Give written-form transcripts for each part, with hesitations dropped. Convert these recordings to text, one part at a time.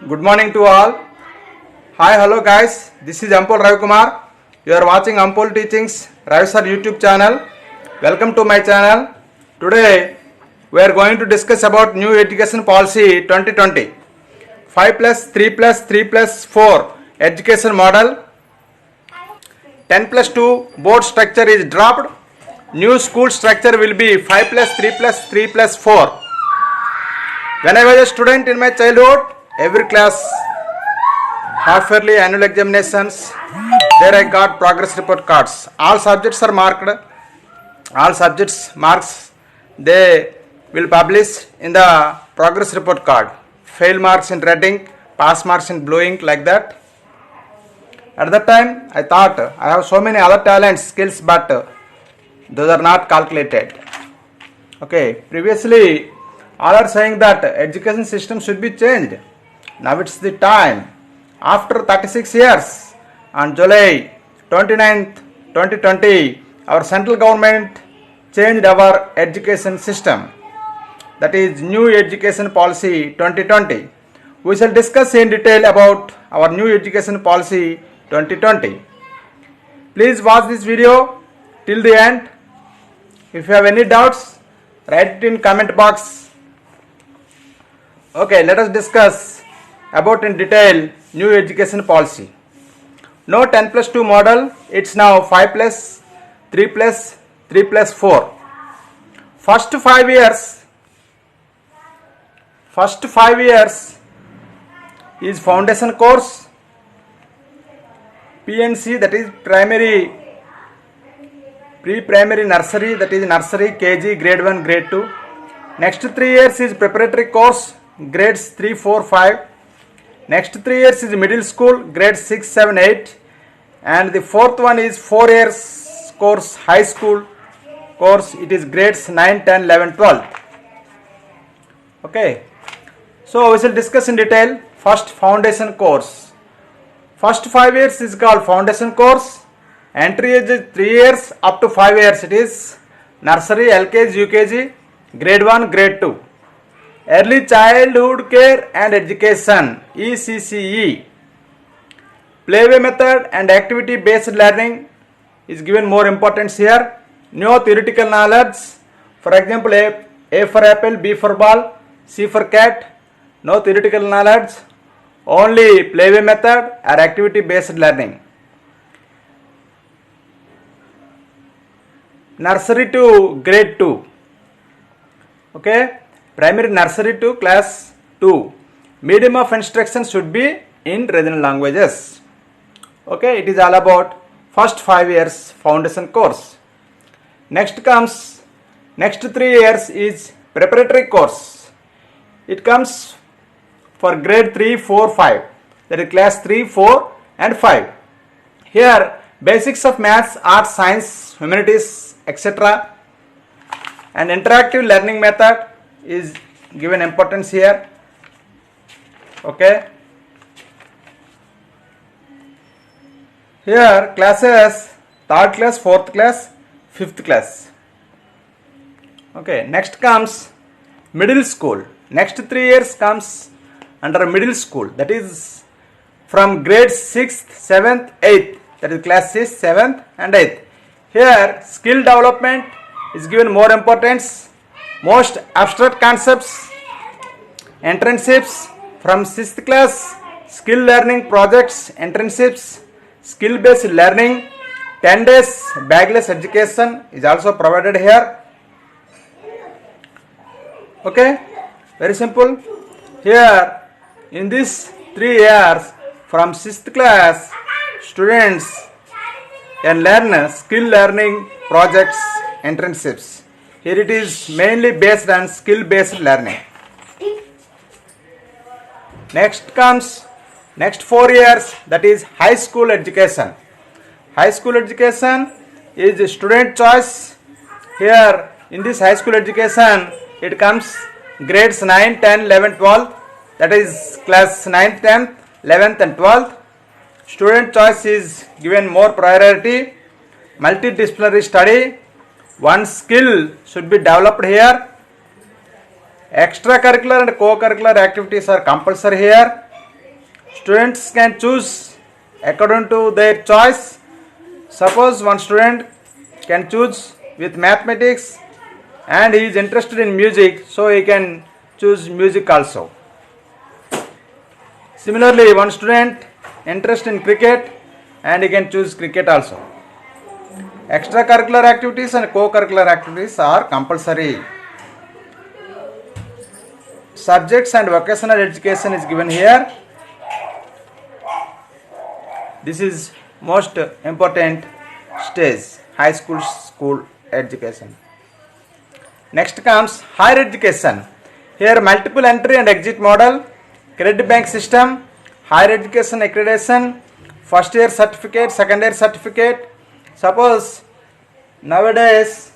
Good morning to all. Hi, hello guys. This is Ampol Ravi Kumar. You are watching Ampol Teachings Ravi Sir YouTube channel. Welcome to my channel. Today we are going to discuss about new education policy 2020. 5 plus 3 plus 3 plus 4 education model. 10 plus 2 board structure is dropped. New school structure will be 5 plus 3 plus 3 plus 4. When I was a student in my childhood, every class, half yearly annual examinations, there I got progress report cards. All subjects are marked. All subjects marks they will publish in the progress report card. Fail marks in red ink, pass marks in blue ink, like that. At that time, I thought I have so many other talents, skills, but those are not calculated. Okay, previously all are saying that education system should be changed. Now it's the time. After 36 years, on July 29th, 2020, our central government changed our education system. That is New Education Policy 2020. We shall discuss in detail about our New Education Policy 2020. Please watch this video till the end. If you have any doubts, write it in comment box. Okay, let us discuss about in detail new education policy. No 10 plus 2 model, it's now 5 plus 3 plus 3 plus 4. First 5 years is foundation course, PNC, that is pre-primary nursery, that is nursery, KG, grade 1, grade 2. Next 3 years is preparatory course, grades 3, 4, 5. Next 3 years is middle school, grades 6, 7, 8. And the fourth one is 4 years course, high school course. It is grades 9, 10, 11, 12. Okay. So we shall discuss in detail. First, foundation course. First 5 years is called foundation course. Entry age is 3 years up to 5 years. It is nursery, LKG, UKG, grade 1, grade 2. Early Childhood Care and Education, ECCE. Playway method and activity based learning is given more importance here. No theoretical knowledge. For example, A for apple, B for ball, C for cat. No theoretical knowledge. Only playway method or activity based learning. Nursery to grade 2. Okay. Primary nursery to class 2. Medium of instruction should be in regional languages. Okay, it is all about first 5 years foundation course. Next 3 years is preparatory course. It comes for grade 3, 4, 5. That is class 3, 4 and 5. Here basics of maths, arts, science, humanities, etc. and interactive learning method is given importance here. Okay. Here classes 3rd class, 4th class, 5th class. Okay. Next comes middle school. Next 3 years comes under middle school. That is from grade 6th, 7th, 8th. That is class 6, 7th and 8th. Here skill development is given more importance. Most abstract concepts, internships from 6th class, skill learning projects, internships, skill based learning, 10 days bagless education is also provided here. Okay, very simple. Here in this 3 years from 6th class, students can learn skill learning projects, internships. Here it is mainly based on skill based learning. Next 4 years, that is high school education. High school education is student choice. Here in this high school education, it comes grades 9, 10, 11, 12. That is class 9th, 10th, 11th and 12th. Student choice is given more priority. Multidisciplinary study. One skill should be developed here. Extracurricular and co-curricular activities are compulsory here. Students can choose according to their choice. Suppose one student can choose with mathematics and he is interested in music, so he can choose music also. Similarly, one student interested in cricket and he can choose cricket also. Extracurricular activities and co-curricular activities are compulsory. Subjects and vocational education is given here. This is most important stage, high school education. Next comes higher education. Here multiple entry and exit model, credit bank system, higher education accreditation, first year certificate, second year certificate. Suppose nowadays,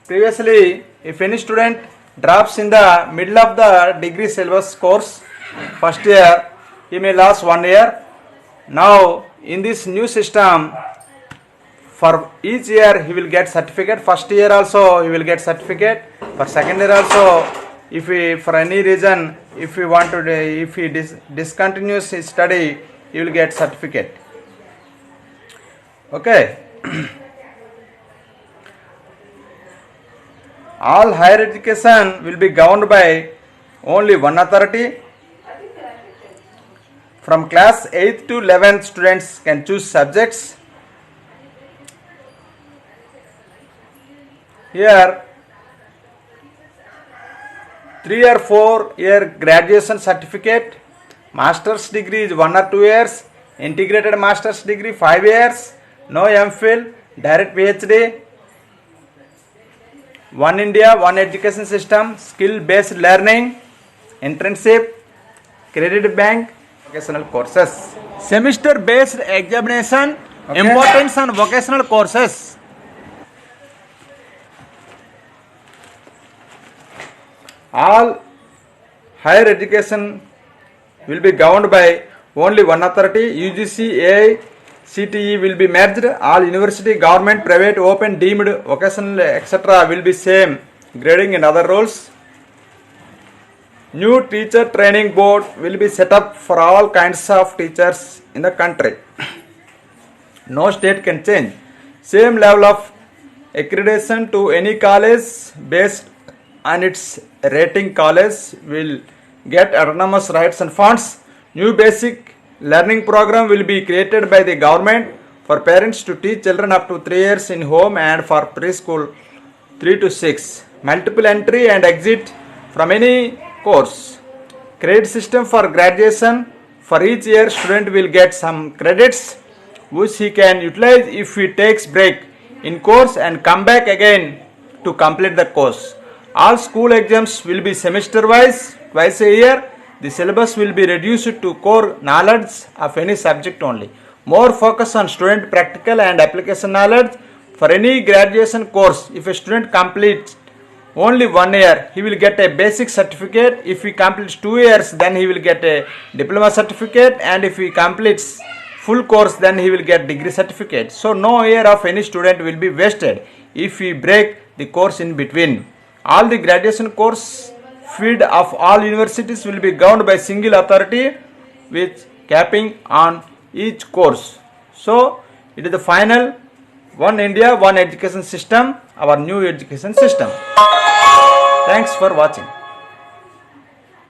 previously, if any student drops in the middle of the degree syllabus course, first year, he may lose 1 year. Now, in this new system, for each year he will get certificate. First year also he will get certificate. For second year also, if he for any reason, if he discontinues his study, he will get certificate. Okay. All higher education will be governed by only one authority. From class 8th to 11th, students can choose subjects. Here, 3 or 4 year graduation certificate, master's degree is 1 or 2 years, integrated master's degree 5 years, no MPhil, direct PhD. One India, one education system, skill based learning, internship, credit bank, vocational courses. Semester based examination, okay. Importance on vocational courses. All higher education will be governed by only one authority. UGC, AI, CTE will be merged. All university, government, private, open, deemed, vocational, etc. will be same. Grading and other roles. New teacher training board will be set up for all kinds of teachers in the country. No state can change. Same level of accreditation to any college based on its rating. College will get autonomous rights and funds. New basic learning program will be created by the government for parents to teach children up to 3 years in home and for preschool 3 to 6. Multiple entry and exit from any course. Credit system for graduation. For each year, student will get some credits which he can utilize if he takes break in course and come back again to complete the course. All school exams will be semester wise, twice a year. The syllabus will be reduced to core knowledge of any subject only. More focus on student practical and application knowledge. For any graduation course, if a student completes only 1 year, he will get a basic certificate. If he completes 2 years, then he will get a diploma certificate, and if he completes full course, then he will get degree certificate. So no year of any student will be wasted if he break the course in between. All the graduation course field of all universities will be governed by single authority with capping on each course. So it is the final one India, one education system, our new education system. Thanks for watching.